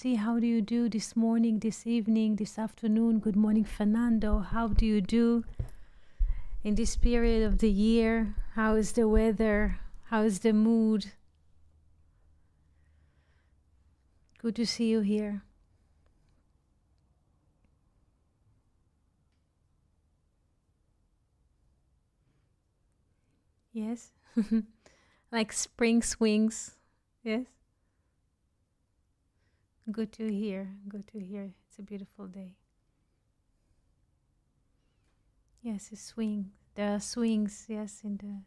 See, how do you do this morning, this evening, this afternoon? Good morning, Fernando. How do you do in this period of the year? How is the weather? How is the mood? Good to see you here. Yes? Like spring swings. Yes? Good to hear. Good to hear. It's a beautiful day. Yes, a swing. There are swings, yes, in the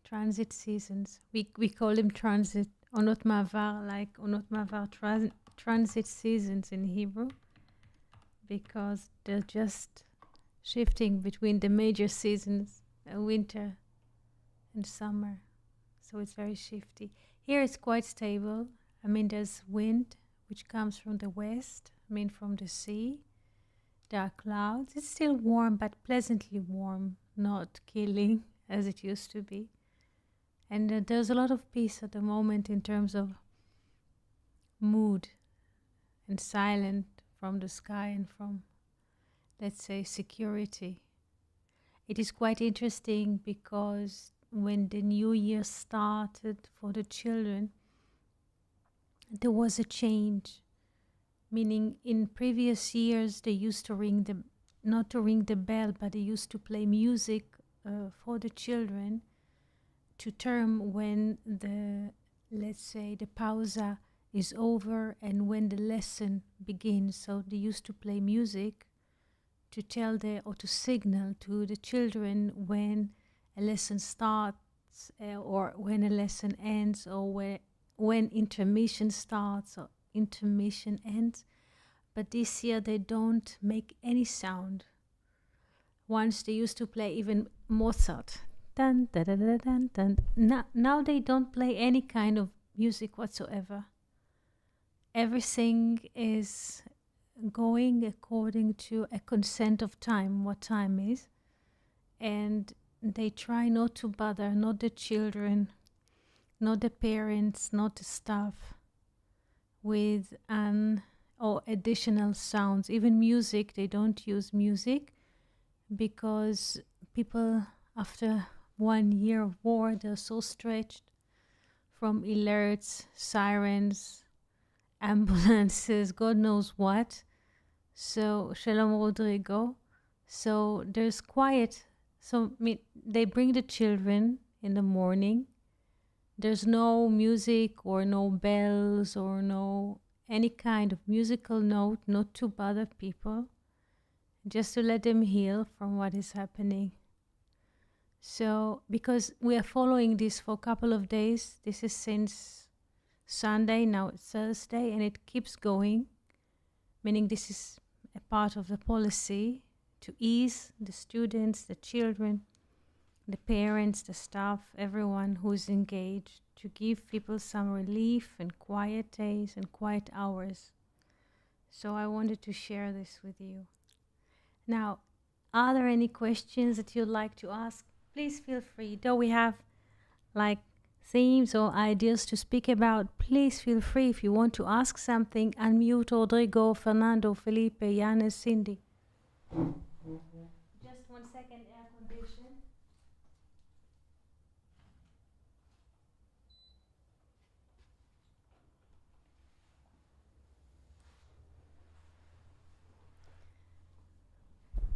transit seasons. We call them transit. Onot Mavar, like Onot Mavar transit seasons in Hebrew, because they're just shifting between the major seasons, winter and summer. So it's very shifty. Here it's quite stable. I mean, there's wind, which comes from the west, I mean, from the sea. There are clouds. It's still warm, but pleasantly warm, not killing as it used to be. And there's a lot of peace at the moment in terms of mood and silent from the sky and from, let's say, security. It is quite interesting because when the new year started for the children, there was a change. Meaning in previous years, they used to not to ring the bell, but they used to play music for the children to term when the, let's say, the pausa is over and when the lesson begins. So they used to play music to tell or to signal to the children when a lesson starts or when a lesson ends, or when intermission starts or intermission ends. But this year they don't make any sound. Once they used to play even Mozart. Dun, da, da, da, dun, dun. Now they don't play any kind of music whatsoever. Everything is going according to a consent of time, what time is. And they try not to bother, not the children, not the parents, not the staff, with or additional sounds. Even music, they don't use music because people, after 1 year of war, they're so stretched from alerts, sirens, ambulances, God knows what. So, Shalom Rodrigo. So there's quiet. So they bring the children in the morning. There's no music or no bells or no any kind of musical note, not to bother people, just to let them heal from what is happening. So, because we are following this for a couple of days, this is since Sunday, now it's Thursday, and it keeps going, meaning this is a part of the policy to ease the students, the children, the parents, the staff, everyone who is engaged, to give people some relief and quiet days and quiet hours. So I wanted to share this with you. Now, are there any questions that you'd like to ask? Please feel free. Though we have like themes or ideas to speak about, please feel free. If you want to ask something, unmute Rodrigo, Fernando, Felipe, Yanis, Cindy. Just 1 second, air condition.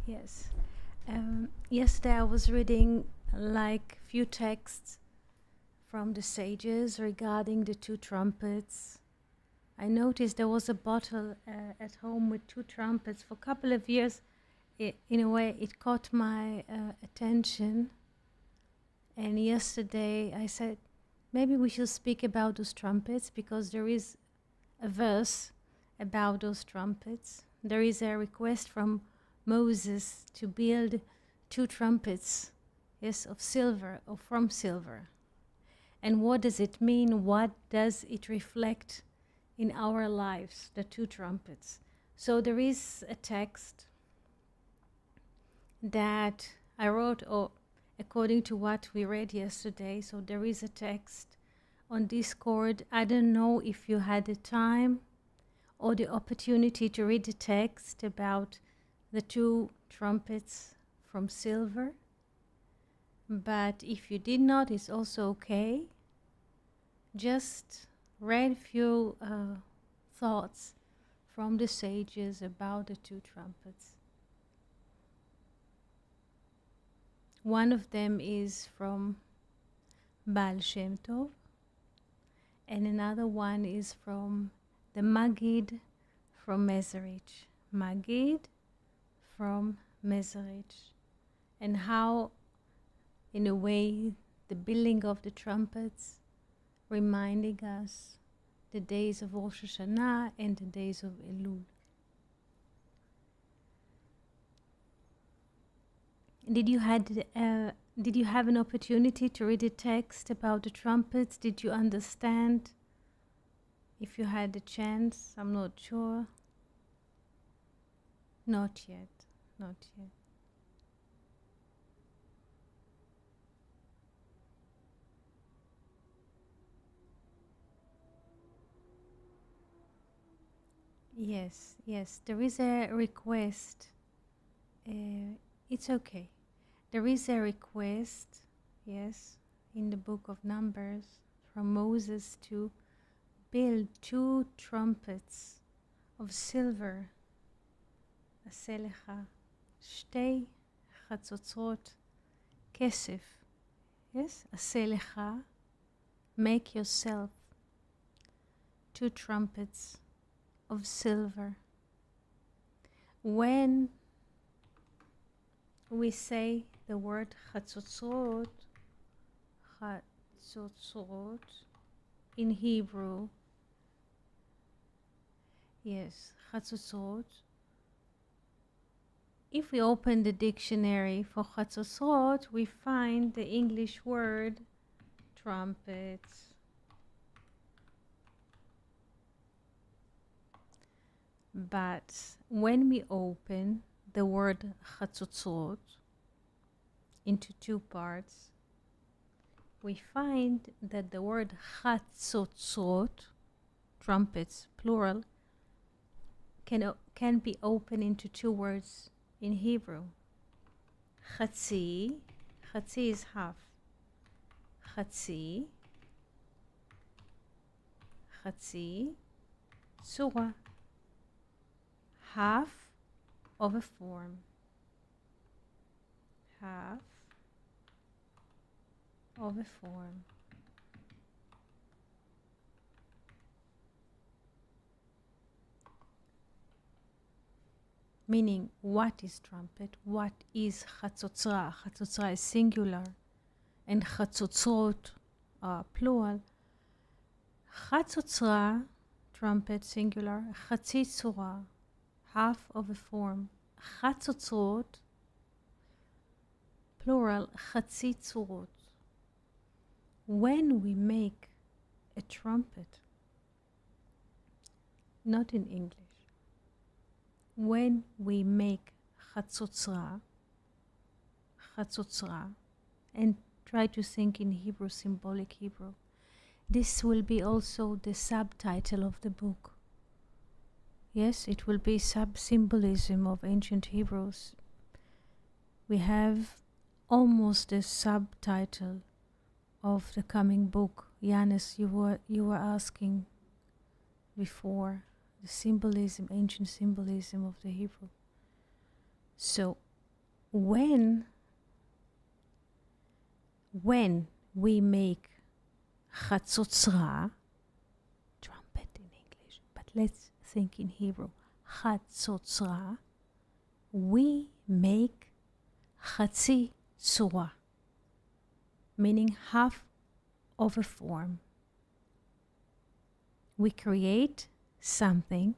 Yes. Yesterday I was reading like few texts from the sages regarding the 2 trumpets. I noticed there was a bottle at home with 2 trumpets. For a couple of years, in a way, it caught my attention. And yesterday I said, maybe we should speak about those trumpets, because there is a verse about those trumpets. There is a request from Moses to build 2 trumpets, yes, of silver or from silver. And what does it mean? What does it reflect in our lives, the 2 trumpets? So there is a text that I wrote, or according to what we read yesterday. So there is a text on Discord. I don't know if you had the time or the opportunity to read the text about the two trumpets from silver. But if you did not, it's also okay. Just read a few thoughts from the sages about the two trumpets. One of them is from Baal Shem Tov, and another one is from the Maggid from Mezerich. Maggid from Mezerich. And how, in a way, the building of the trumpets reminding us the days of Rosh Hashanah and the days of Elul. Did you have an opportunity to read a text about the trumpets? Did you understand? If you had the chance, I'm not sure. Not yet, not yet. Yes, yes, there is a request. It's okay. There is a request, yes, in the book of Numbers from Moses to build 2 trumpets of silver. עשה לך 2 חצוצרות כסף. Yes, עשה לך, make yourself 2 trumpets of silver. When we say the word חצוצרות, in Hebrew, yes, חצוצרות. If we open the dictionary for חצוצרות, we find the English word trumpets. But when we open the word חצוצרות into 2 parts, we find that the word חצוצרות, trumpets, plural, can be opened into 2 words in Hebrew. חצי, חצי is half. חצי, חצי, צורה, half of a form. Half of a form. Meaning, what is trumpet? What is חצוצרה? חצוצרה is singular, and חצוצרות are plural. חצוצרה, trumpet singular, חצי צורה, half of a form. חצוצרות, plural, חצי צורות. When we make a trumpet, not in English, when we make חצוצרה, and try to think in Hebrew, symbolic Hebrew, this will be also the subtitle of the book. Yes, it will be symbolism of ancient Hebrews. We have almost a subtitle of the coming book. Yanis, you were asking before the symbolism, ancient symbolism of the Hebrew. So when we make חצוצרה, trumpet in English, but let's think in Hebrew, חצוצרה, we make חצי צורה, meaning half of a form. We create something,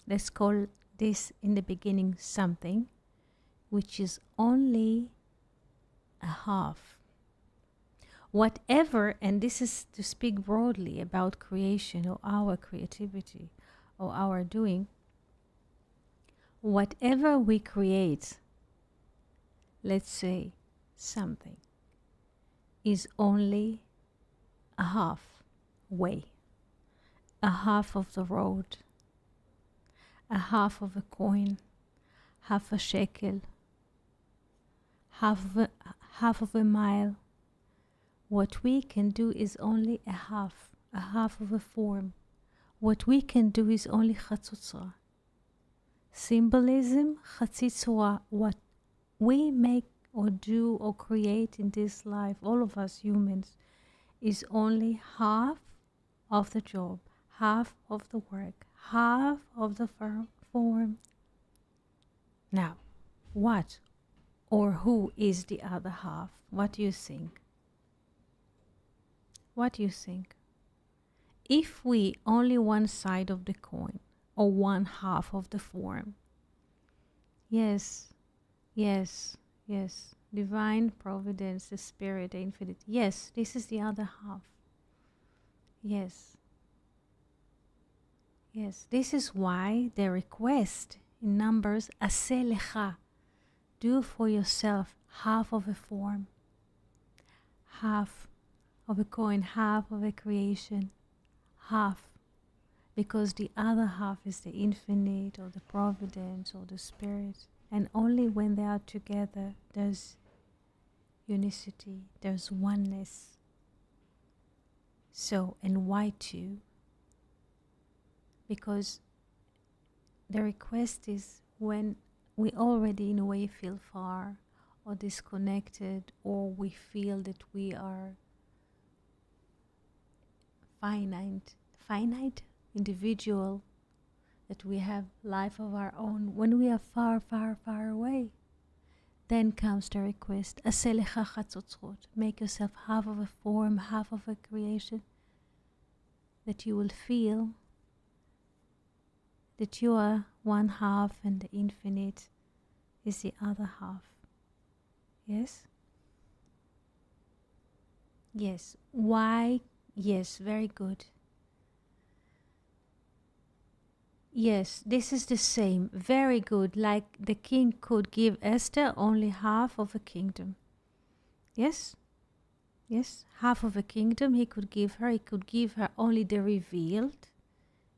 let's call this in the beginning something, which is only a half. Whatever, and this is to speak broadly about creation or our creativity or our doing, whatever we create, let's say something, is only a half way, a half of the road, a half of a coin, half a shekel, half of a mile. What we can do is only a half of a form. What we can do is only chatzotzra. Symbolism, chatzitzra, what we make or do or create in this life, all of us humans, is only half of the job, half of the work, half of the form. Now, what or who is the other half? What do you think? What do you think? If we only one side of the coin or one half of the form, yes, divine providence, the spirit, the infinite, yes, this is the other half. Yes, this is why the request in Numbers, aseh lecha, do for yourself half of a form, half of a coin, half of a creation, half, because the other half is the infinite or the providence or the spirit, and only when they are together there's unicity, there's oneness. So, and why two? Because the request is when we already in a way feel far or disconnected, or we feel that we are finite individual, that we have life of our own, when we are far away, then comes the request, aseh lecha chatzotzrot, make yourself half of a form, half of a creation, that you will feel that you are one half and the infinite is the other half. Yes? Yes. Why? Yes, very good. Yes, this is the same. Very good. Like the king could give Esther only half of a kingdom. Yes? Yes, half of a kingdom he could give her. He could give her only the revealed.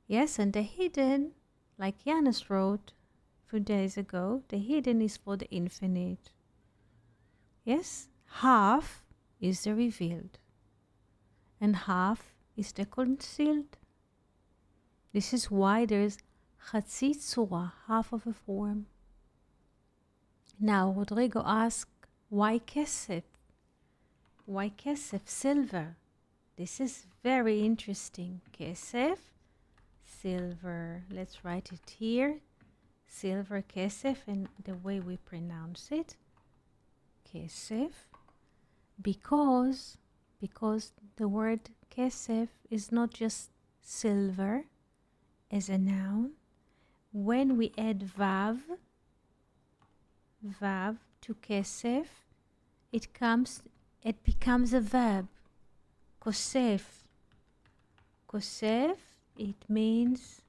Yes, and the hidden, like Janis wrote a few days ago, the hidden is for the infinite. Yes, half is the revealed, and half is the concealed. This is why there is chatzi tzura, half of a form. Now, Rodrigo asked, why kesef? Why kesef, silver? This is very interesting. Kesef, silver. Let's write it here. Silver, kesef, and the way we pronounce it. Kesef. Because the word kesef is not just silver as a noun. When we add vav to kesef, it becomes a verb. Kosef. Kosef, it means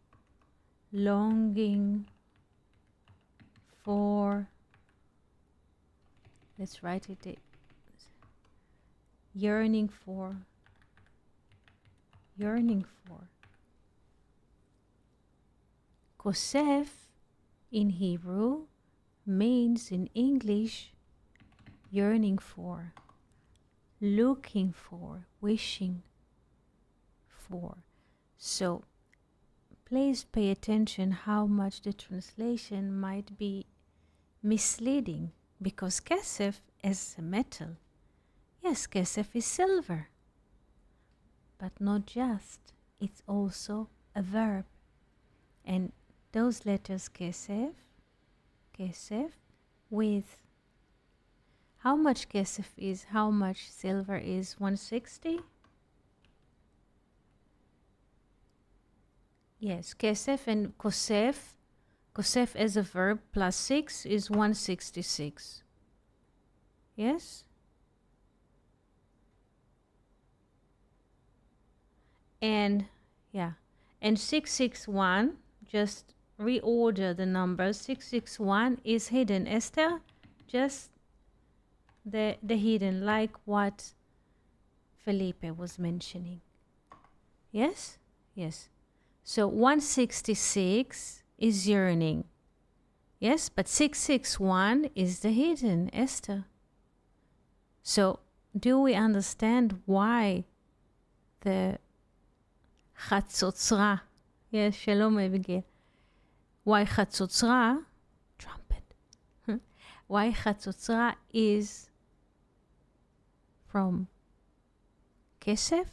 longing for. Let's write it. Yearning for. Kosef in Hebrew means in English yearning for, looking for, wishing for. So please pay attention how much the translation might be misleading, because kesef is a metal. Yes, kesef is silver, but not just. It's also a verb. And those letters kesef, with how much kesef is, how much silver is, 160? Yes, kesef and kosef as a verb plus 6 is 166. Yes? And 661, just reorder the numbers. 661 is hidden. Esther, just the hidden, like what Felipe was mentioning. Yes? Yes. So 166 is yearning. Yes, but 661 is the hidden, Esther. So, do we understand why the Chatzotzra, yes, Shalom Abigail, why Chatzotzra, trumpet, why Chatzotzra is from Kesef?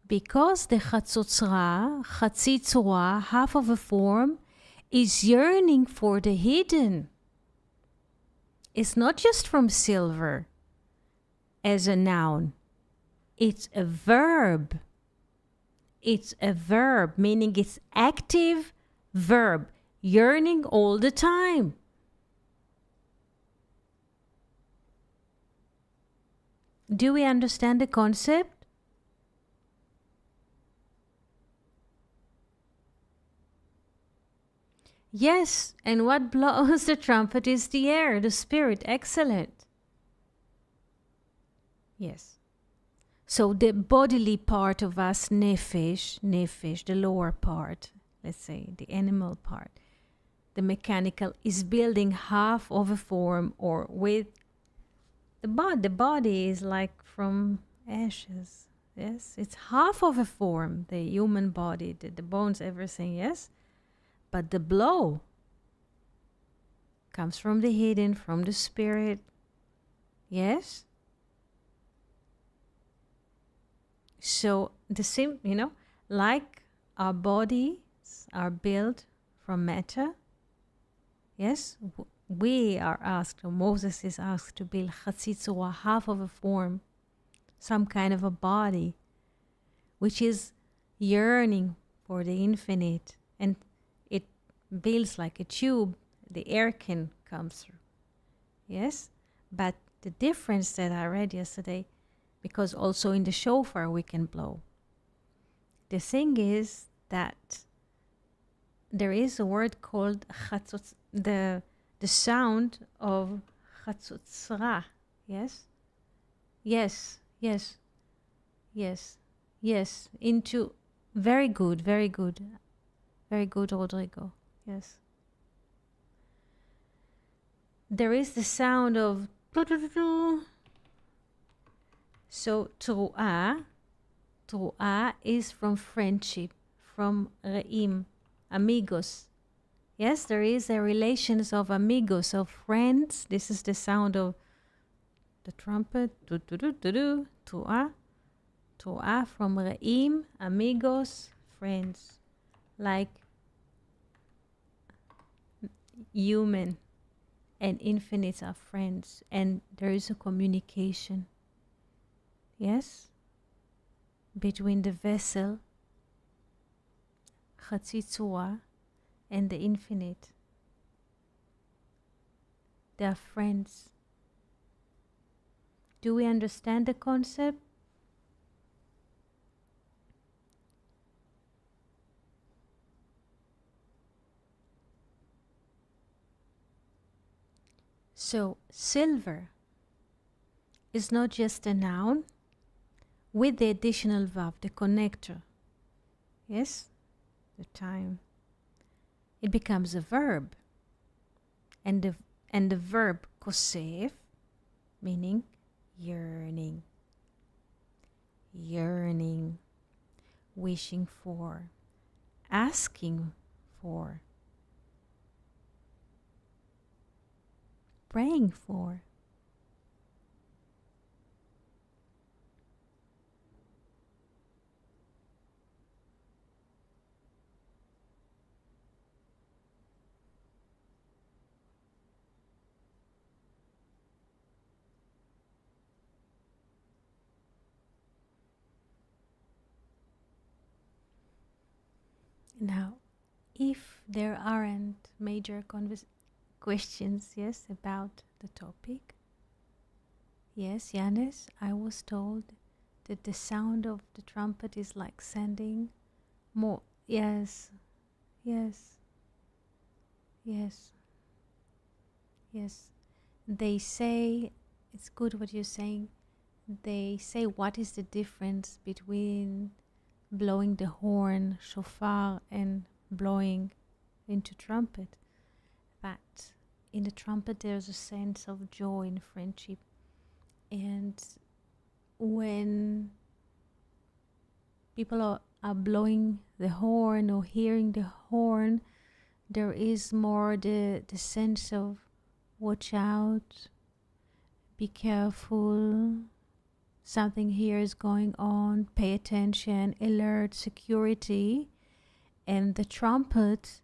Because the Chatzotzra, Chatzitzura, half of a form, is yearning for the hidden. It's not just from silver as a noun. It's a verb. It's a verb, meaning it's active verb, yearning all the time. Do we understand the concept? Yes, and what blows the trumpet is the air, the spirit. Excellent. Yes. So the bodily part of us, nefesh, the lower part, let's say the animal part, the mechanical, is building half of a form, or with the body. The body is like from ashes. Yes, it's half of a form, the human body, the bones, everything, yes? But the blow comes from the hidden, from the spirit. Yes? So the same, like our bodies are built from matter. Yes? We are asked, or Moses is asked to build Chatzitzura, half of a form, some kind of a body, which is yearning for the infinite. And it builds like a tube, the air can come through. Yes? But the difference that I read yesterday, because also in the shofar we can blow. The thing is that there is a word called chatzotz, the sound of chatzotzra. Yes? Yes, yes, yes, yes. Into, very good, Rodrigo. Yes. There is the sound of, so tru'ah is from friendship, from re'im, amigos. Yes, there is a relations of amigos, of friends. This is the sound of the trumpet, tru'ah from re'im, amigos, friends, like human and infinite are friends, and there is a communication. Yes? Between the vessel, Chatzitzura, and the infinite. They are friends. Do we understand the concept? So, silver is not just a noun with the additional vav, the connector. Yes? The time. It becomes a verb. And the verb kosev, meaning yearning. Yearning. Wishing for. Asking for. Praying for. Now, if there aren't major questions, yes, about the topic. Yes, Yanis, I was told that the sound of the trumpet is like sending more. Yes, yes, yes, yes. They say, it's good what you're saying. They say, what is the difference between blowing the horn, shofar, and blowing into trumpet, that in the trumpet there's a sense of joy and friendship. And when people are blowing the horn or hearing the horn, there is more the sense of watch out, be careful, something here is going on, pay attention, alert, security. And the trumpet,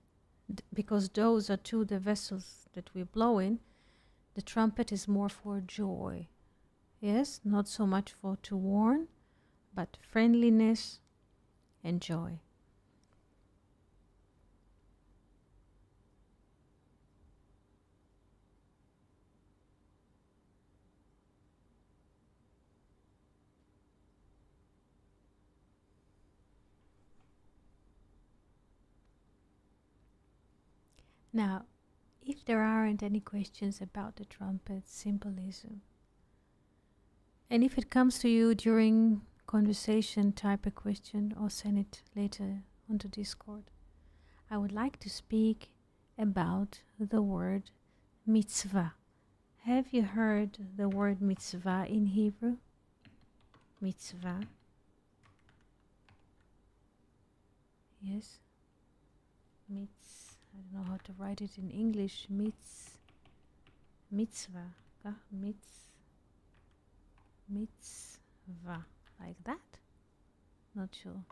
because those are two the vessels that we blow in, the trumpet is more for joy. Yes, not so much for to warn, but friendliness and joy. Now, if there aren't any questions about the trumpet symbolism, and if it comes to you during conversation, type a question or send it later onto Discord. I would like to speak about the word mitzvah. Have you heard the word mitzvah in Hebrew? Mitzvah. Yes. I don't know how to write it in English. Mitzvah. Mitzvah. Like that? Not sure.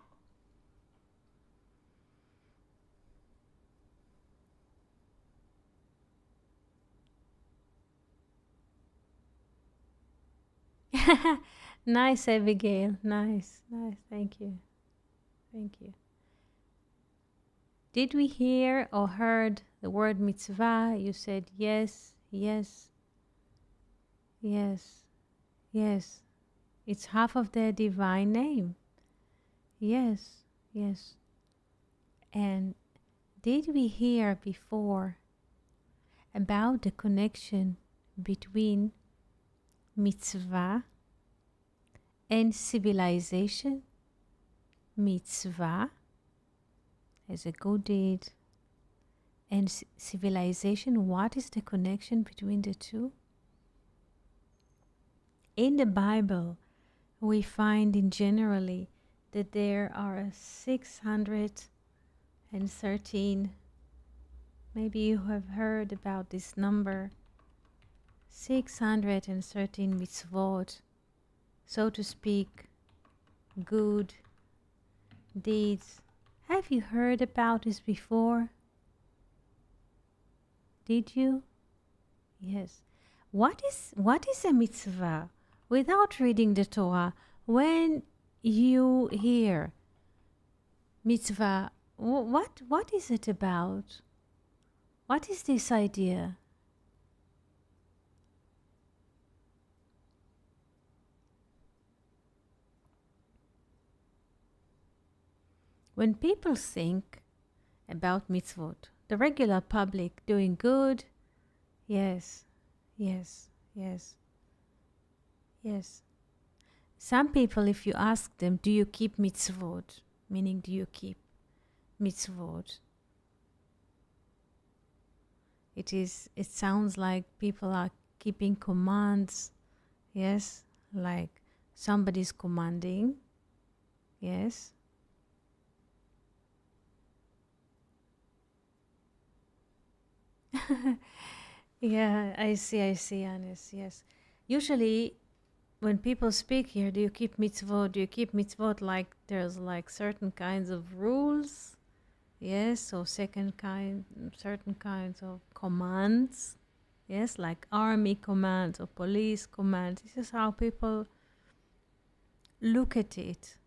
Nice, Abigail. Nice. Thank you. Did we hear or heard the word mitzvah? You said yes. It's half of the divine name. Yes. And did we hear before about the connection between mitzvah and civilization? Mitzvah as a good deed and civilization. What is the connection between the two? In the Bible, we find in generally that there are 613, maybe you have heard about this number, 613 mitzvot, so to speak, good deeds. Have you heard about this before? Did you? Yes. What is a mitzvah? Without reading the Torah, when you hear mitzvah, what is it about? What is this idea? When people think about mitzvot, the regular public doing good, yes. Some people, if you ask them, do you keep mitzvot? Meaning, do you keep mitzvot? It sounds like people are keeping commands, yes, like somebody's commanding, yes. Yeah, I see, Anis, yes. Usually, when people speak here, do you keep mitzvot like there's like certain kinds of rules? Yes, or certain kinds of commands. Yes, like army commands or police commands. This is how people look at it.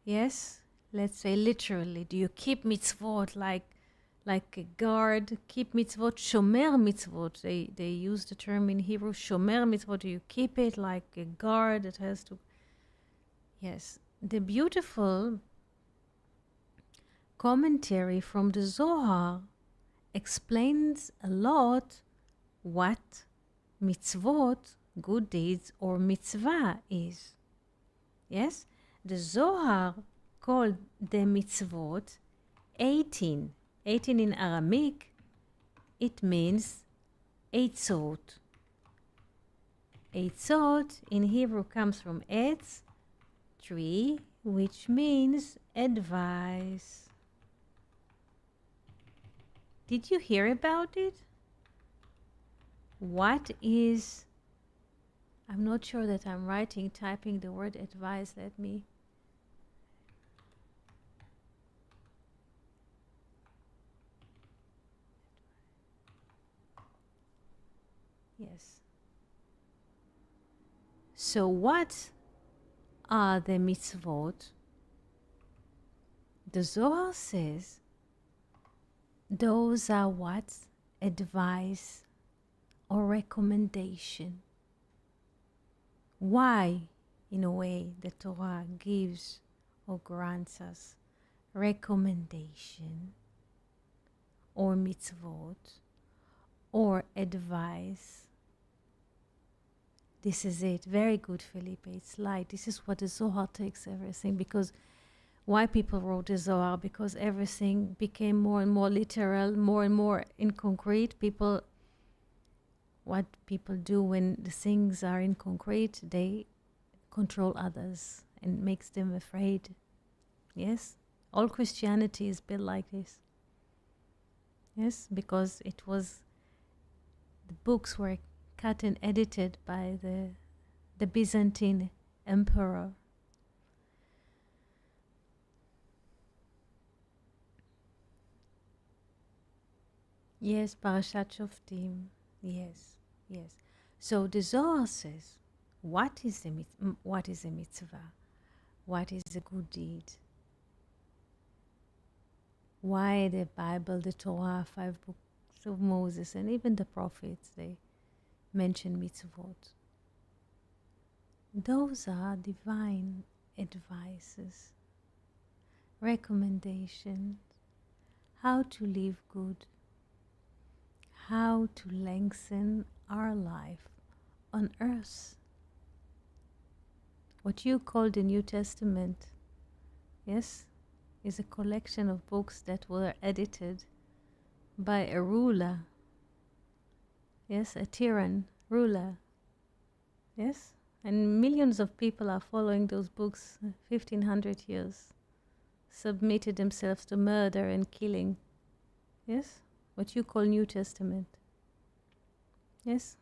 Yes, let's say literally, do you keep mitzvot like a guard, keep mitzvot, shomer mitzvot. They use the term in Hebrew, shomer mitzvot. You keep it like a guard that has to. Yes, the beautiful commentary from the Zohar explains a lot what mitzvot, good deeds, or mitzvah is. Yes, the Zohar called the mitzvot 18. 18 in Aramaic, it means Eitzot. Eitzot in Hebrew comes from Etz, tree, which means advice. Did you hear about it? What is, I'm not sure that I'm typing the word advice. Let me. Yes. So what are the mitzvot? The Zohar says those are what? Advice or recommendation. Why, in a way, the Torah gives or grants us recommendation or mitzvot or advice? This is it. Very good, Felipe. It's light. This is what the Zohar takes everything. Because why people wrote the Zohar? Because everything became more and more literal, more and more in concrete. What people do when the things are in concrete, they control others and makes them afraid. Yes? All Christianity is built like this. Yes? Because the books were cut and edited by the Byzantine emperor. Yes, Parashat Shoftim. Yes, yes. So the Zohar says, what is a mitzvah? What is a good deed? Why the Bible, the Torah, 5 books of Moses, and even the prophets, they mention mitzvot. Those are divine advices, recommendations, how to live good, how to lengthen our life on earth. What you call the New Testament, yes, is a collection of books that were edited by a ruler. Yes, a tyrant ruler. Yes, and millions of people are following those books, 1500 years, submitted themselves to murder and killing. Yes, what you call New Testament. Yes.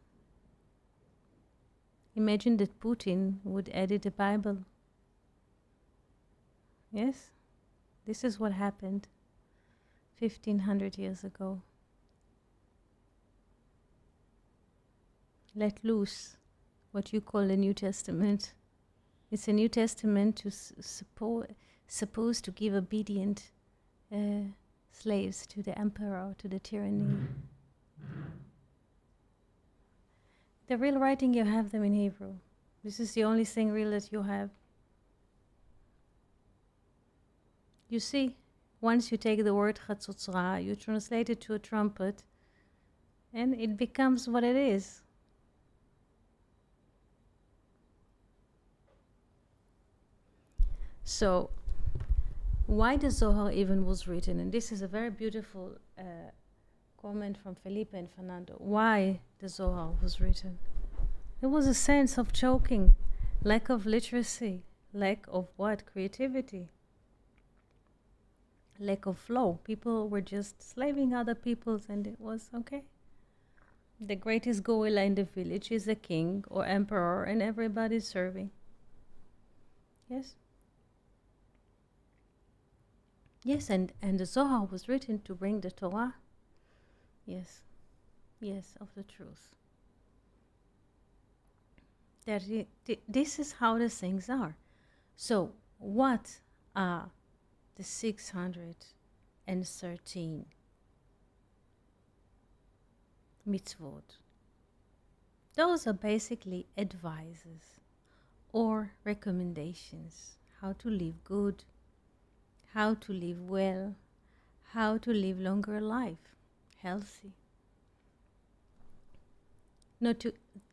Imagine that Putin would edit the Bible. Yes, this is what happened 1500 years ago. Let loose what you call the New Testament. It's a New Testament to supposed to give obedient slaves to the emperor, to the tyranny. The real writing, you have them in Hebrew. This is the only thing real that you have. You see, once you take the word Chatzotzra, you translate it to a trumpet, and it becomes what it is. So, why the Zohar even was written, and this is a very beautiful comment from Felipe and Fernando, why the Zohar was written. There was a sense of choking, lack of literacy, lack of what? Creativity, lack of flow. People were just slaving other peoples, and it was okay. The greatest gorilla in the village is a king or emperor, and everybody's serving. Yes? Yes, and the Zohar was written to bring the Torah. Yes, yes, of the truth. That this is how the things are. So, what are the 613 mitzvot? Those are basically advices or recommendations, how to live good, how to live well, how to live longer life, healthy. Now,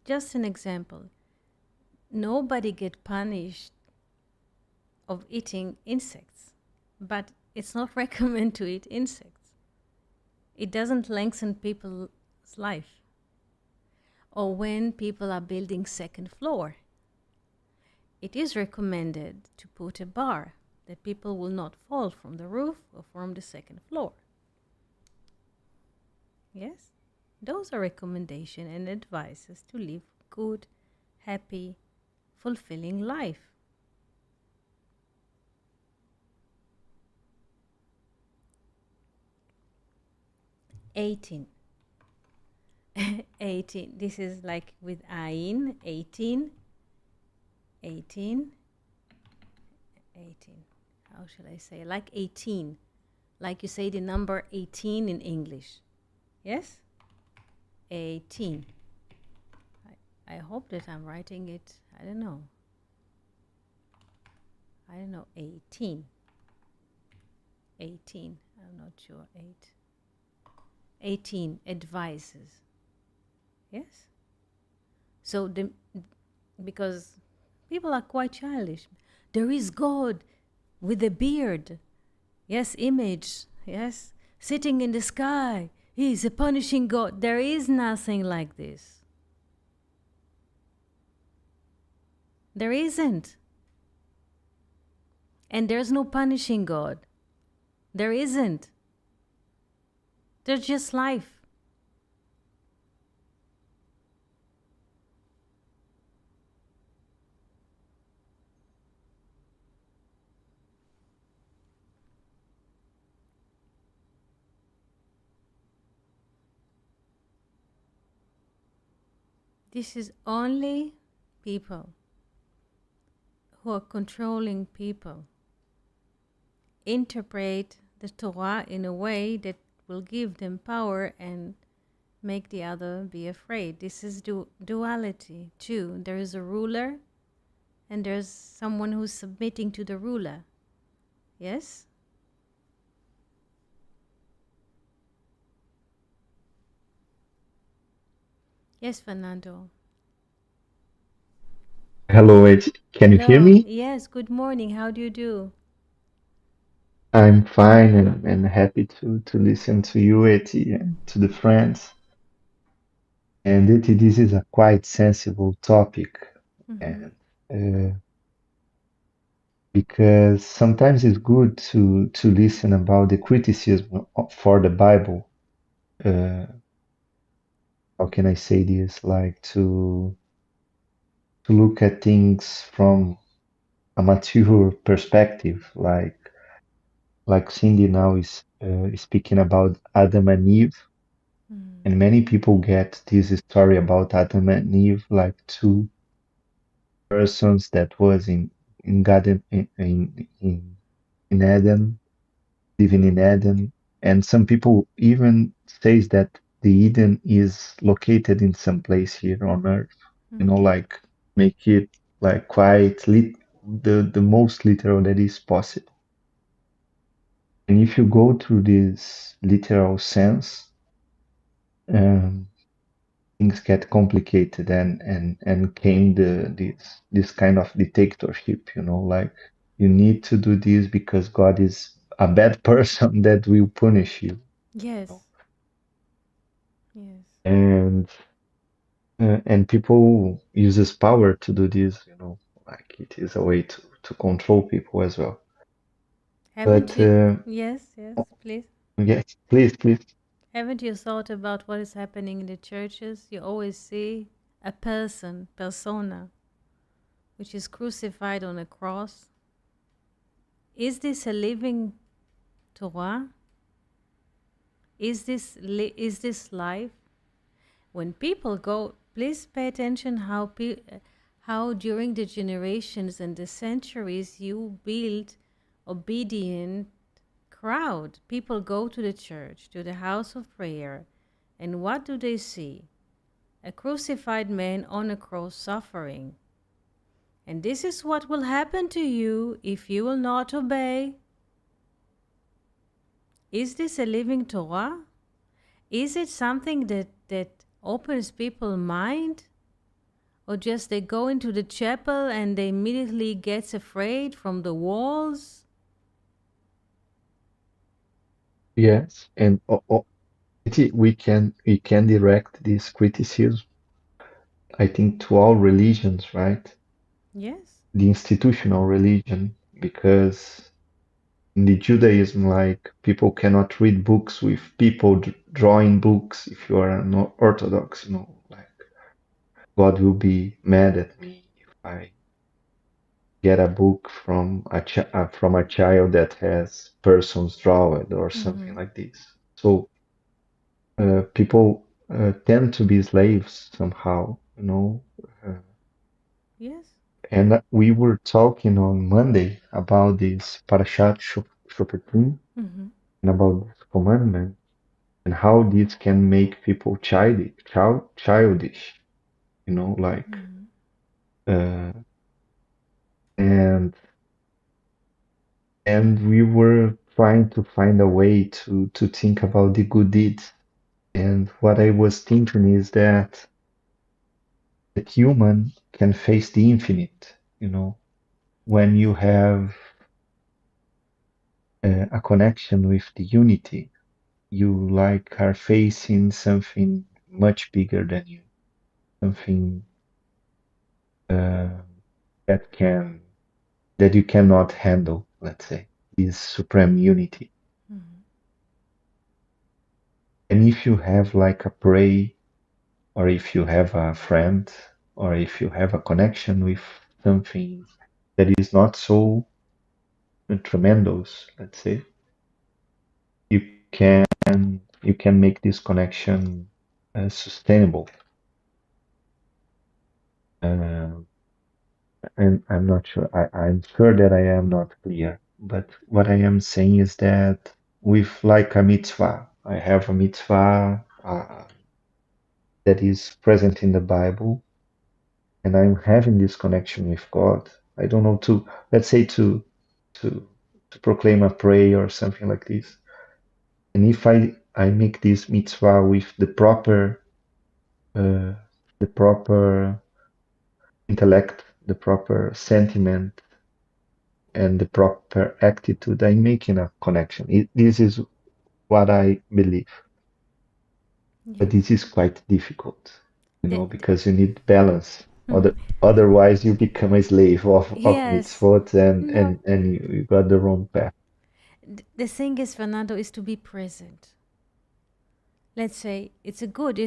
just an example, nobody get punished of eating insects, but it's not recommended to eat insects. It doesn't lengthen people's life. Or when people are building second floor, it is recommended to put a bar that people will not fall from the roof or from the second floor. Yes? Those are recommendations and advices to live good, happy, fulfilling life. 18. 18. This is like with ayin. 18. 18. 18. How should I say? Like 18. Like you say the number 18 in English. Yes? 18. I hope that I'm writing it. I don't know. 18. 18. I'm not sure. 18 advices. Yes? So because people are quite childish. There is God with a beard. Yes, image. Yes, sitting in the sky. He is a punishing God. There is nothing like this. There isn't. And there's no punishing God. There isn't. There's just life. This is only people who are controlling people interpret the Torah in a way that will give them power and make the other be afraid. This is duality too. There is a ruler and there's someone who's submitting to the ruler. Yes? Yes, Fernando. Hello, can you hear Hello. me? Yes, good morning. How do you do? I'm fine and happy to listen to you, Eti, and to the friends. And Eti, this is a quite sensible topic, Mm-hmm. and because sometimes it's good to listen about the criticism for the Bible. Uh, how can I say this? Like to look at things from a mature perspective, like Cindy now is speaking about Adam and Eve. Mm. And many people get this story about Adam and Eve like two persons that was in garden in Eden, living in Eden. And some people even says that the Eden is located in some place here on Earth. Mm-hmm. Like make it like quite the most literal that is possible. And if you go through this literal sense, um, things get complicated and came this kind of dictatorship, like you need to do this because God is a bad person that will punish you. Yes. Yes. And people uses power to do this, like it is a way to control people as well. Haven't But you? Yes, yes, please. yes, please. Haven't you thought about what is happening in the churches? You always see a persona, which is crucified on a cross. Is this a living Torah? Is this life? When people go, please pay attention how during the generations and the centuries you build obedient crowd. People go to the church, to the house of prayer, and what do they see? A crucified man on a cross suffering. And this is what will happen to you if you will not obey. Is this a living Torah? Is it something that opens people's mind? Or just they go into the chapel and they immediately gets afraid from the walls? Yes, and we can direct this criticism, I think, to all religions, right? Yes. The institutional religion, because in the Judaism, like people cannot read books with people drawing books. If you are not Orthodox, like God will be mad at me if I get a book from a child that has persons draw it or something Mm-hmm. like this. So people tend to be slaves somehow, Uh, Yes. and we were talking on Monday about this Parashat Shoftim Mm-hmm. and about this commandment and how this can make people childish, like, Mm-hmm. uh, and we were trying to find a way to think about the good deeds. And what I was thinking is that human can face the infinite, when Yes. you have a connection with the unity, you like are facing something much bigger than you, something uh, that can that you cannot handle, let's say, this supreme unity. Mm-hmm. And if you have like a prey, or if you have a friend, or if you have a connection with something that is not so tremendous, let's say, you can you can make this connection sustainable. Uh, and I'm not sure. I'm sure that I am not clear. But what I am saying is that with like a mitzvah, I have a mitzvah that is present in the Bible, and I'm having this connection with God. I don't know, to let's say to to proclaim a prayer or something like this. And if I make this mitzvah with uh, the proper intellect, the proper sentiment, and the proper attitude, I'm making a connection. This is what I believe. But Yes. this is quite difficult, The, because you need balance. mhm. Otherwise, you become a slave of Yes. mitzvot, and No. you got the wrong path. The thing is, Fernando, is to be present. Let's say it's good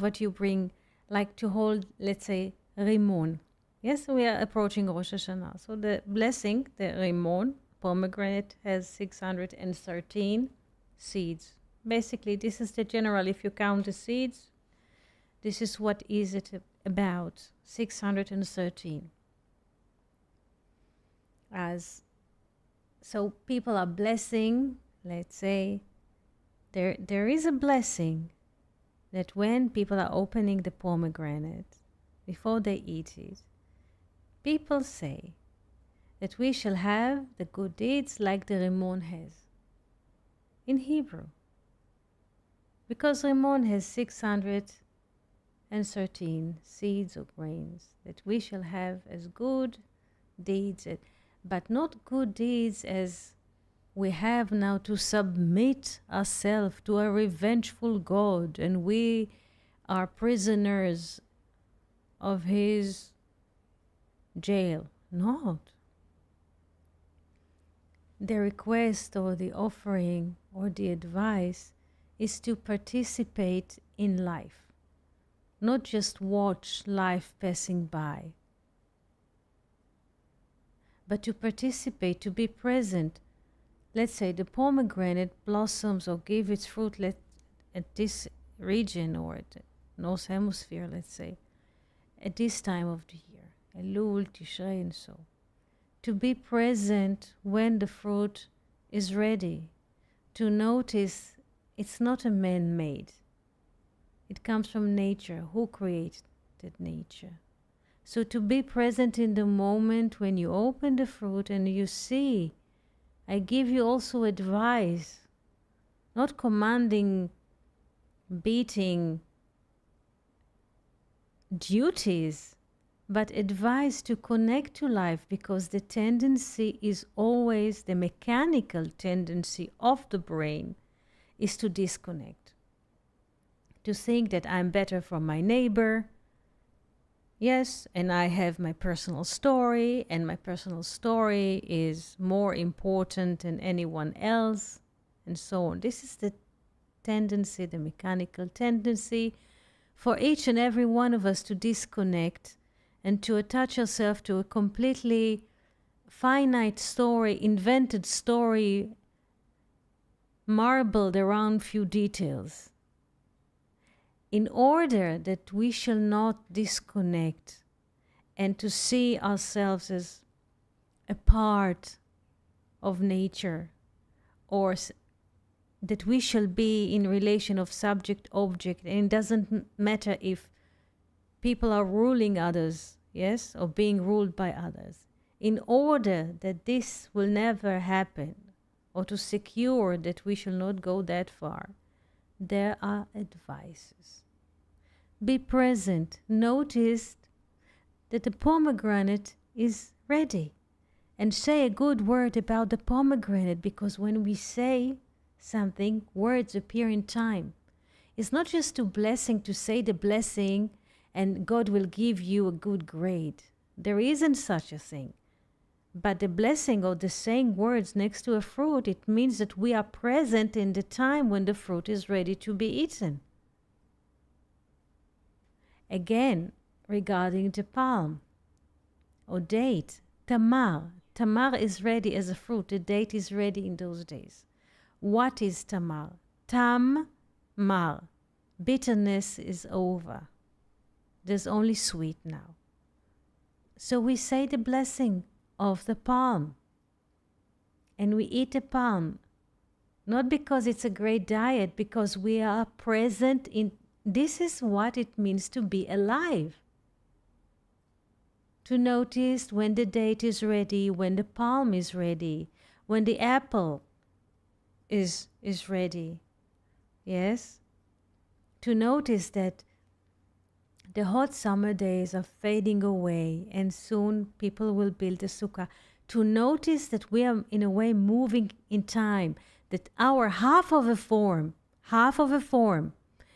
what you bring, like to hold, let's say, Rimon. Yes, we are approaching Rosh Hashanah. So the blessing, the Rimon, pomegranate, has 613 seeds. Basically, this is the general, if you count the seeds, this is what is it about, 613. As so people are blessing, let's say, there is a blessing that when people are opening the pomegranate, before they eat it, people say that we shall have the good deeds like the Rimon has in Hebrew. Because Rimon has 613 seeds or grains, that we shall have as good deeds, but not good deeds as we have now to submit ourselves to a revengeful God and we are prisoners of his jail. Not. The request or the offering or the advice is to participate in life, not just watch life passing by, but to participate, to be present. Let's say the pomegranate blossoms or give its fruit at this region or at the North Hemisphere, let's say, at this time of the year, Elul, Tishrei, and so. To be present when the fruit is ready, to notice it's not a man-made. It comes from nature. Who created nature? So to be present in the moment when you open the fruit and you see, I give you also advice, not commanding, beating duties, but advice to connect to life, because the tendency is always the mechanical tendency of the brain is to disconnect. To think that I'm better from my neighbor. Yes, and I have my personal story, and my personal story is more important than anyone else, and so on. This is the tendency, the mechanical tendency for each and every one of us to disconnect and to attach ourselves to a completely finite story, invented story, marbled around few details. In order that we shall not disconnect and to see ourselves as a part of nature, or that we shall be in relation of subject-object, and it doesn't matter if people are ruling others, yes, or being ruled by others. In order that this will never happen, or to secure that we shall not go that far, there are advices. Be present. Notice that the pomegranate is ready. And say a good word about the pomegranate, because when we say something, words appear in time. It's not just a blessing to say the blessing and God will give you a good grade. There isn't such a thing. But the blessing or the saying words next to a fruit, it means that we are present in the time when the fruit is ready to be eaten. Again, regarding the palm or date, tamar. Tamar is ready as a fruit. The date is ready in those days. What is tamar? Tam-mar. Bitterness is over. There's only sweet now. So we say the blessing of the palm. And we eat the palm. Not because it's a great diet, because we are present in... This is what it means to be alive. To notice when the date is ready, when the palm is ready, when the apple is ready. Yes? To notice that the hot summer days are fading away and soon people will build a sukkah. To notice that we are in a way moving in time, that our half of a form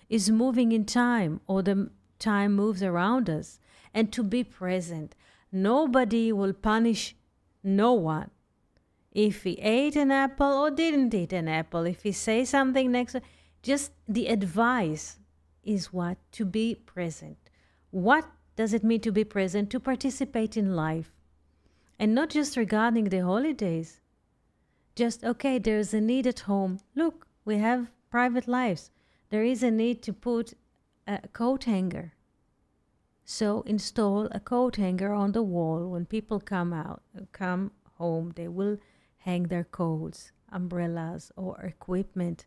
is moving in time, or the time moves around us, and to be present. Nobody will punish no one if he ate an apple or didn't eat an apple. If he says something next, just the advice is what? To be present. What does it mean to be present? To participate in life. And not just regarding the holidays. Just, okay, there's a need at home. Look, we have private lives. There is a need to put a coat hanger. So install a coat hanger on the wall. When people come home, they will hang their coats, umbrellas, or equipment.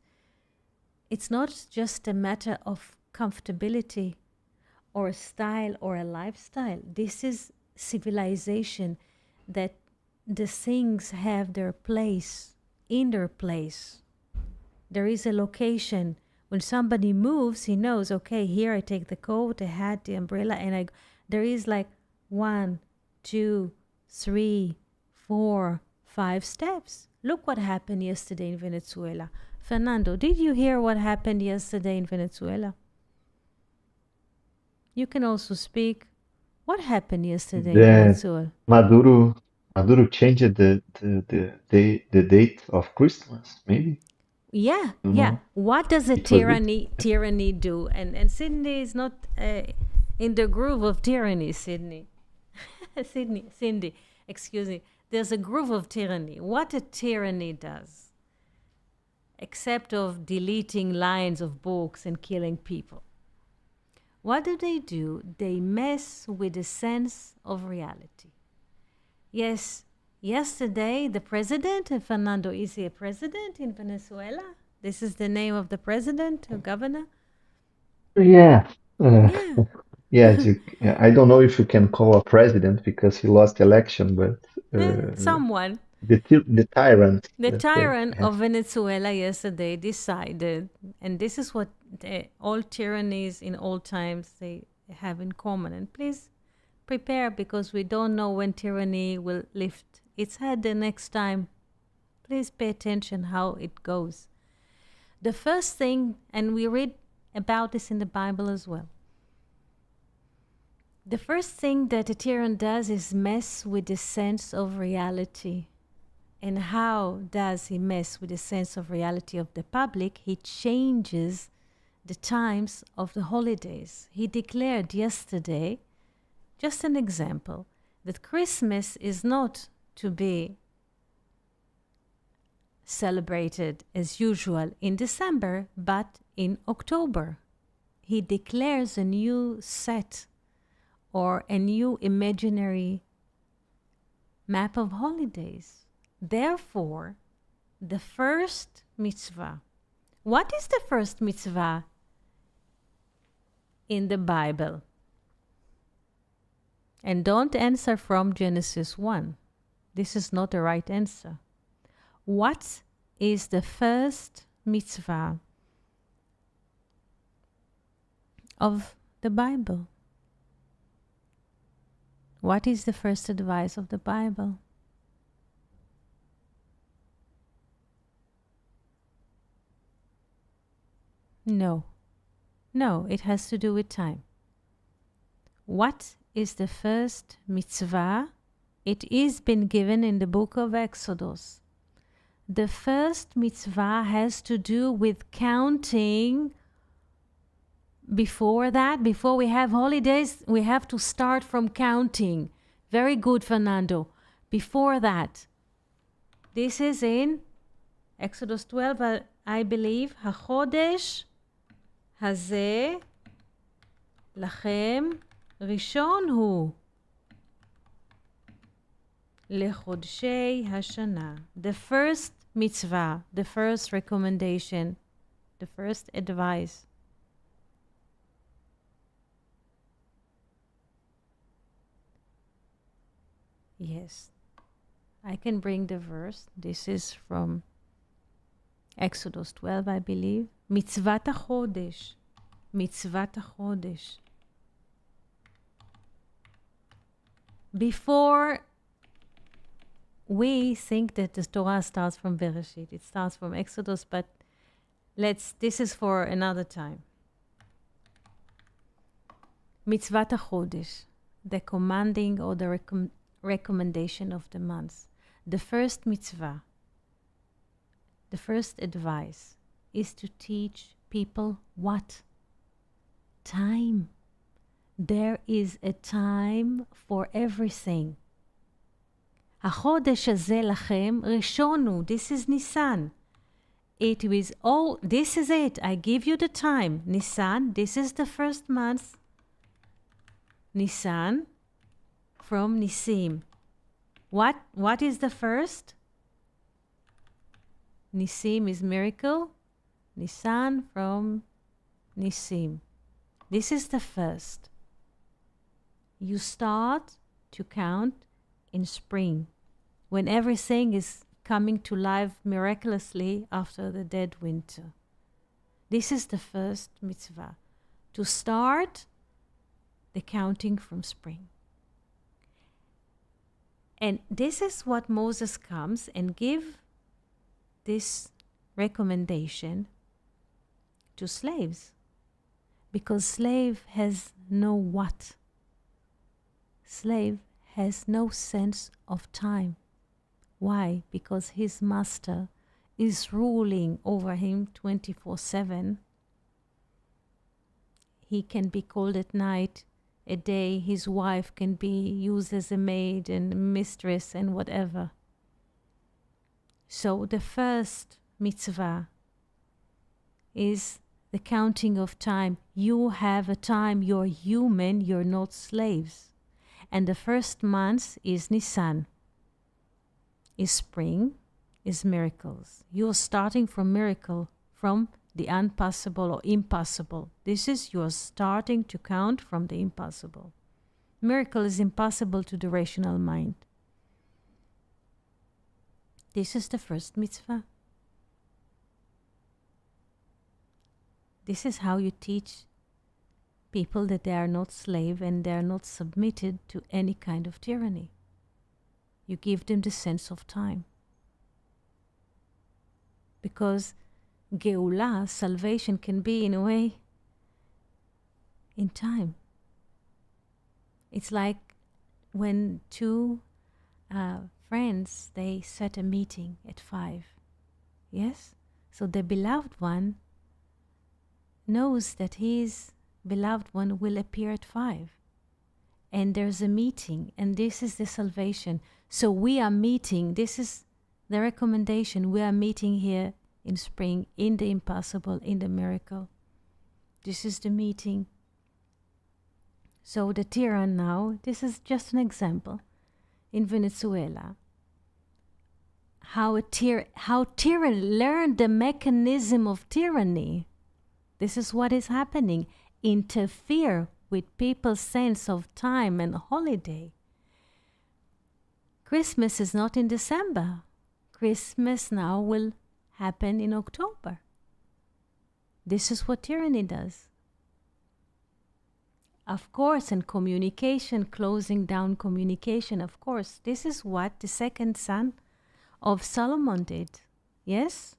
It's not just a matter of comfortability or a style or a lifestyle. This is civilization, that the things have their place, in their place. There is a location. When somebody moves, he knows, okay, here I take the coat, the hat, the umbrella, and there is like 1, 2, 3, 4, 5 steps. Look what happened yesterday in Venezuela. Fernando, did you hear what happened yesterday in Venezuela? You can also speak. What happened yesterday in Venezuela? Maduro changed the date of Christmas, maybe. Yeah, yeah. What does a tyranny do? And Sydney is not in the groove of tyranny, Cindy, excuse me. There's a groove of tyranny. What a tyranny does, except of deleting lines of books and killing people. What do? They mess with the sense of reality. Yes, yesterday, the president, Fernando, is he a president in Venezuela? This is the name of the president or governor? Yeah. I don't know if you can call a president because he lost the election, but someone. The tyrant. The tyrant of Venezuela yesterday decided, and this is what all tyrannies in all times they have in common. And please prepare, because we don't know when tyranny will lift its head the next time. Please pay attention how it goes. The first thing, and we read about this in the Bible as well, the first thing that a tyrant does is mess with the sense of reality. And how does he mess with the sense of reality of the public? He changes the times of the holidays. He declared yesterday, just an example, that Christmas is not to be celebrated as usual in December, but in October. He declares a new set or a new imaginary map of holidays. Therefore, the first mitzvah. What is the first mitzvah in the Bible? And don't answer from Genesis 1. This is not the right answer. What is the first mitzvah of the Bible? What is the first advice of the Bible? No. No, it has to do with time. What is the first mitzvah? It is been given in the book of Exodus. The first mitzvah has to do with counting. Before that, before we have holidays, we have to start from counting. Very good, Fernando. Before that, this is in Exodus 12, I believe. HaChodesh hazeh lachem rishon hu lechodshei hashana. The first mitzvah, the first recommendation, the first advice. Yes, I can bring the verse. This is from Exodus 12, I believe. Mitzvat HaChodesh. Mitzvat HaChodesh. Before we think that the Torah starts from Bereshit, it starts from Exodus, but this is for another time. Mitzvat HaChodesh, the commanding or the recommendation of the months. The first mitzvah, the first advice is to teach people what? Time. There is a time for everything. החודש הזה לכם ראשון הוא. This is Nisan. It is all, this is it. I give you the time. Nisan, this is the first month. Nisan from Nisim. What is the first? Nisim is miracle. Nisan from Nisim. This is the first. You start to count in spring, when everything is coming to life miraculously after the dead winter. This is the first mitzvah, to start the counting from spring. And this is what Moses comes and give this recommendation to slaves, because slave has no what? Slave has no sense of time. Why? Because his master is ruling over him 24/7. He can be called at night, a day his wife can be used as a maid and mistress and whatever. So the first mitzvah is the counting of time. You have a time, you're human, you're not slaves. And the first month is Nisan, is spring, is miracles. You're starting from miracle, from the impossible or impossible. This is you're starting to count from the impossible. Miracle is impossible to the rational mind. This is the first mitzvah. This is how you teach people that they are not slave and they are not submitted to any kind of tyranny. You give them the sense of time. Because Geula, salvation, can be in a way in time. It's like when two friends, they set a meeting at 5. Yes? So the beloved one knows that his beloved one will appear at 5. And there's a meeting, and this is the salvation. So we are meeting, this is the recommendation, we are meeting here in spring, in the impossible, in the miracle. This is the meeting. So the tyrant now, this is just an example, in Venezuela, how tyranny learned the mechanism of tyranny. This is what is happening. Interfere with people's sense of time and holiday. Christmas is not in December. Christmas now will happen in October. This is what tyranny does. Of course, and communication, closing down communication, of course. This is what the second son of Solomon did. Yes?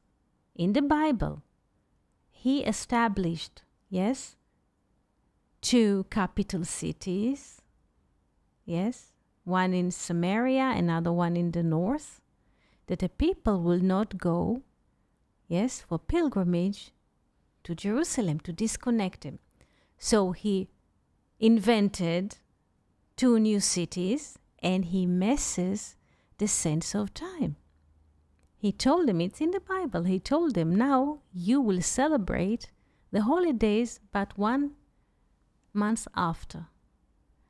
In the Bible. He established, yes, 2 capital cities. Yes? One in Samaria, another one in the north. That the people will not go, yes, for pilgrimage to Jerusalem, to disconnect them. So he invented 2 new cities, and he messes the sense of time. He told them, it's in the Bible, he told them, now you will celebrate the holidays but 1 month after.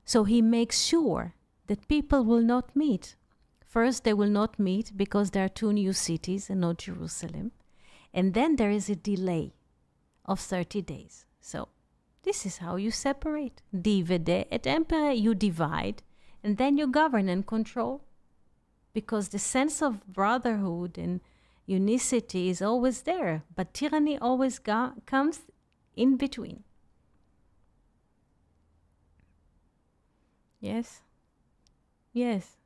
So he makes sure that people will not meet. First, they will not meet because there are 2 new cities and not Jerusalem. And then there is a delay of 30 days. So this is how you separate. Divide et impere, you divide, and then you govern and control. Because the sense of brotherhood and unicity is always there, but tyranny always comes in between. Yes? Yes.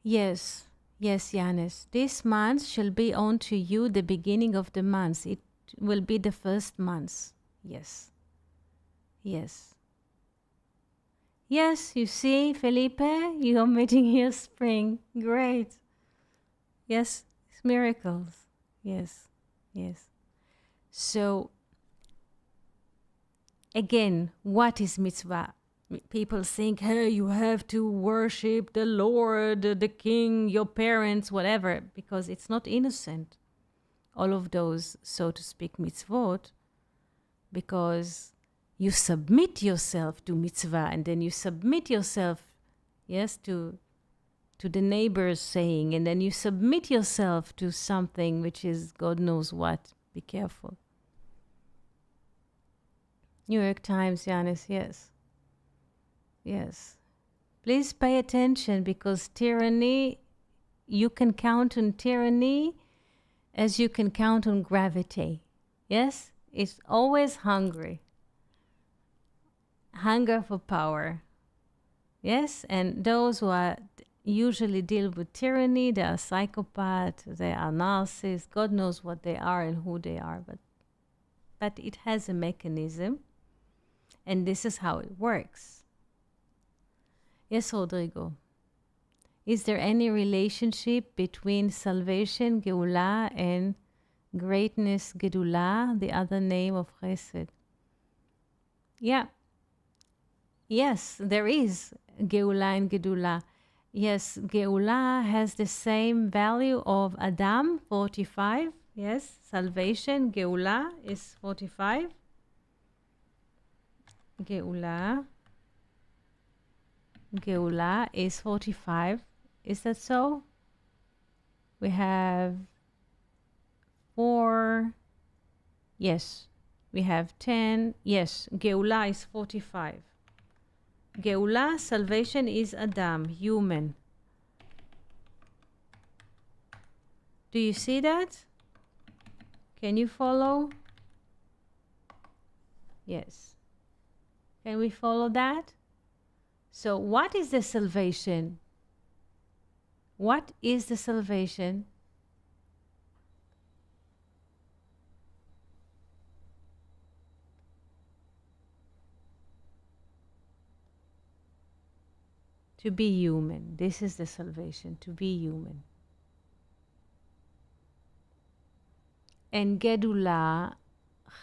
Yes. Yes, Yanis. This month shall be unto you the beginning of the months. It will be the first months. Yes. Yes. Yes, you see, Felipe, you are meeting here spring. Great. Yes, it's miracles. Yes. Yes. So, again, what is mitzvah? People think, hey, you have to worship the Lord, the King, your parents, whatever, because it's not innocent. All of those, so to speak, mitzvot, because you submit yourself to mitzvah, and then you submit yourself, yes, to the neighbor's saying, and then you submit yourself to something which is God knows what. Be careful. New York Times, Yanis, yes. Yes. Please pay attention, because tyranny, you can count on tyranny as you can count on gravity. Yes? It's always hungry. Hunger for power. Yes? And those who are usually deal with tyranny, they are psychopaths, they are narcissists, God knows what they are and who they are, but it has a mechanism, and this is how it works. Yes, Rodrigo. Is there any relationship between salvation, Geulah, and greatness, Gedulah, the other name of Chesed? Yeah. Yes, there is Geulah and Gedulah. Yes, Geulah has the same value of Adam, 45. Yes, salvation, Geulah is 45. Geulah is 45. Is that so? We have 4. Yes. We have 10. Yes. Geulah is 45. Geulah, salvation, is Adam, human. Do you see that? Can you follow? Yes. Can we follow that? So what is the salvation? What is the salvation? To be human. This is the salvation, to be human. And Gedula,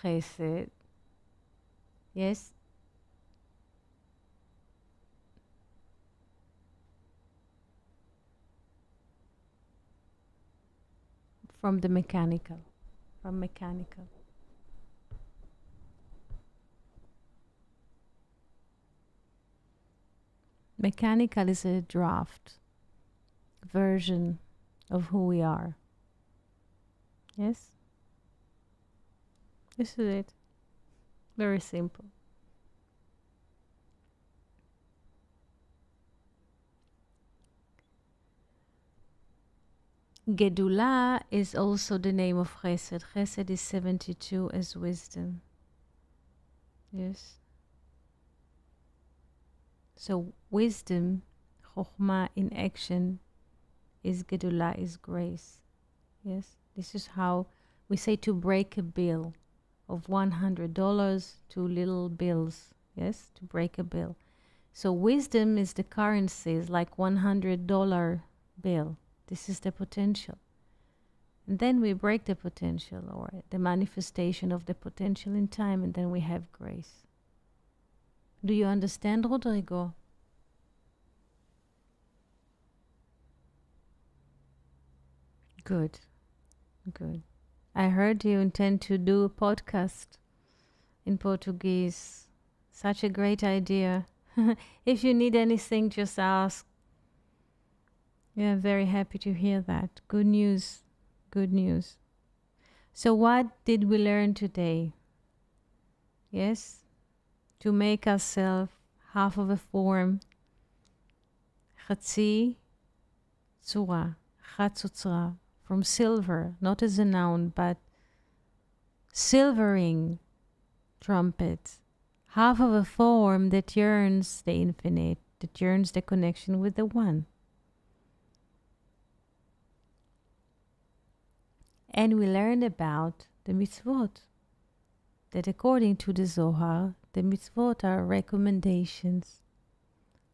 Chesed, yes, from the mechanical, from mechanical. Mechanical is a draft version of who we are. Yes? This is it. Very simple. Gedula is also the name of Chesed. Chesed is 72 as wisdom. Yes. So wisdom, Chokhmah in action, is Gedula, is grace. Yes. This is how we say to break a bill of $100 to little bills. Yes, to break a bill. So wisdom is the currency, is like $100 bill. This is the potential. And then we break the potential, or the manifestation of the potential in time, and then we have grace. Do you understand, Rodrigo? Good, good. I heard you intend to do a podcast in Portuguese. Such a great idea. If you need anything, just ask. Yeah, very happy to hear that. Good news. Good news. So what did we learn today? Yes? To make ourselves half of a form. Chatzi tzura, chatzotzra, from silver, not as a noun, but silvering trumpet. Half of a form that yearns the infinite, that yearns the connection with the one. And we learned about the mitzvot, that according to the Zohar, the mitzvot are recommendations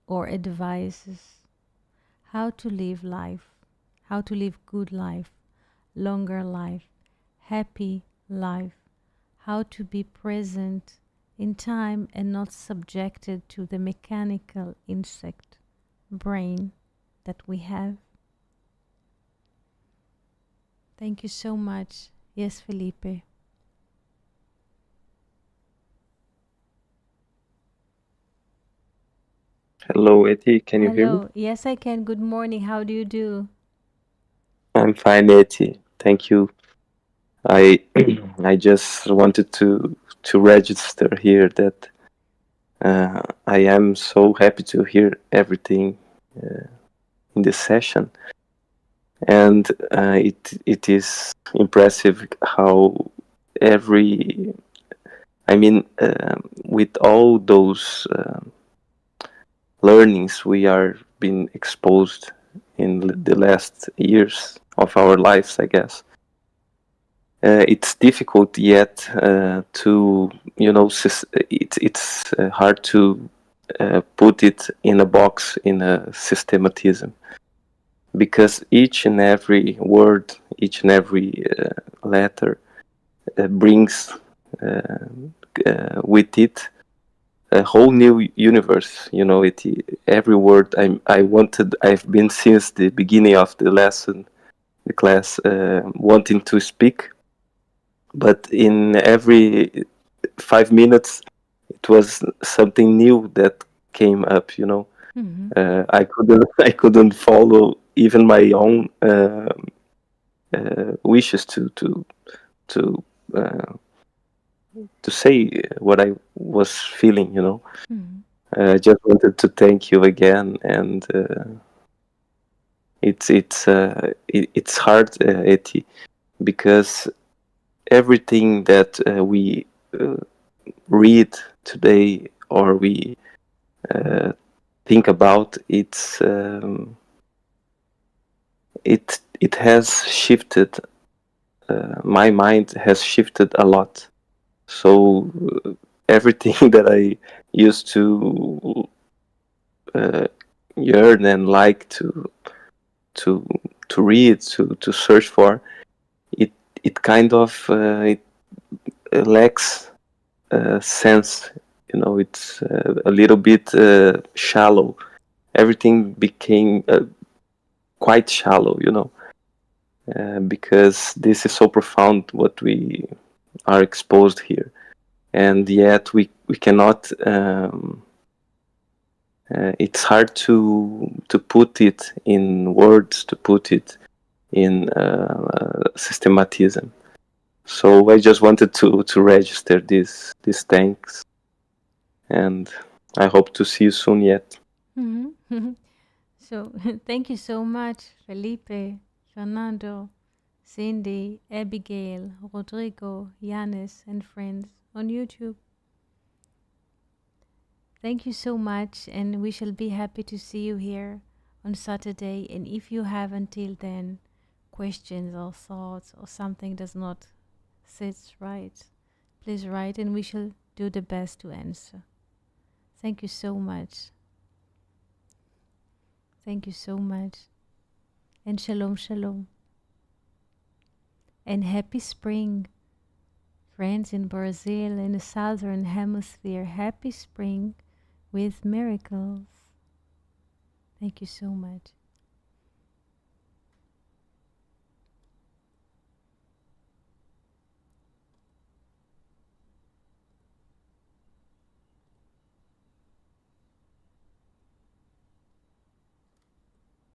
or advices how to live life, how to live good life, longer life, happy life, how to be present in time and not subjected to the mechanical insect brain that we have. Thank you so much. Yes, Felipe. Hello, Eti. Can you hear me? Hello. Yes, I can. Good morning. How do you do? I'm fine, Eti. Thank you. I I just wanted to register here that I am so happy to hear everything in this session, and it is impressive how every with all those learnings we are being exposed in the last years of our lives, I guess. It's difficult yet to, it's hard to put it in a box, in a systematism, because each and every word, each and every letter brings with it a whole new universe. Every word I've been since the beginning of the lesson, the class, wanting to speak, but in every 5 minutes it was something new that came up. Mm-hmm. I couldn't follow even my own wishes to say what I was feeling. Mm-hmm. I just wanted to thank you again, and it's hard, Eti, because everything that we read today, or we think about, it has shifted. My mind has shifted a lot. So everything that I used to yearn and like to read, to search for, it kind of it lacks sense. It's a little bit shallow. Everything became quite shallow, because this is so profound what we are exposed here, and yet we cannot. It's hard to put it in words, to put it in systematism. So I just wanted to register these thanks, and I hope to see you soon yet. So thank you so much, Felipe, Fernando, Cindy, Abigail, Rodrigo, Yanis, and friends on YouTube. Thank you so much, and we shall be happy to see you here on Saturday. And if you have until then questions or thoughts or something does not sit right, please write and we shall do the best to answer. Thank you so much. Thank you so much. And shalom, shalom. And happy spring, friends in Brazil, in the southern hemisphere. Happy spring with miracles. Thank you so much.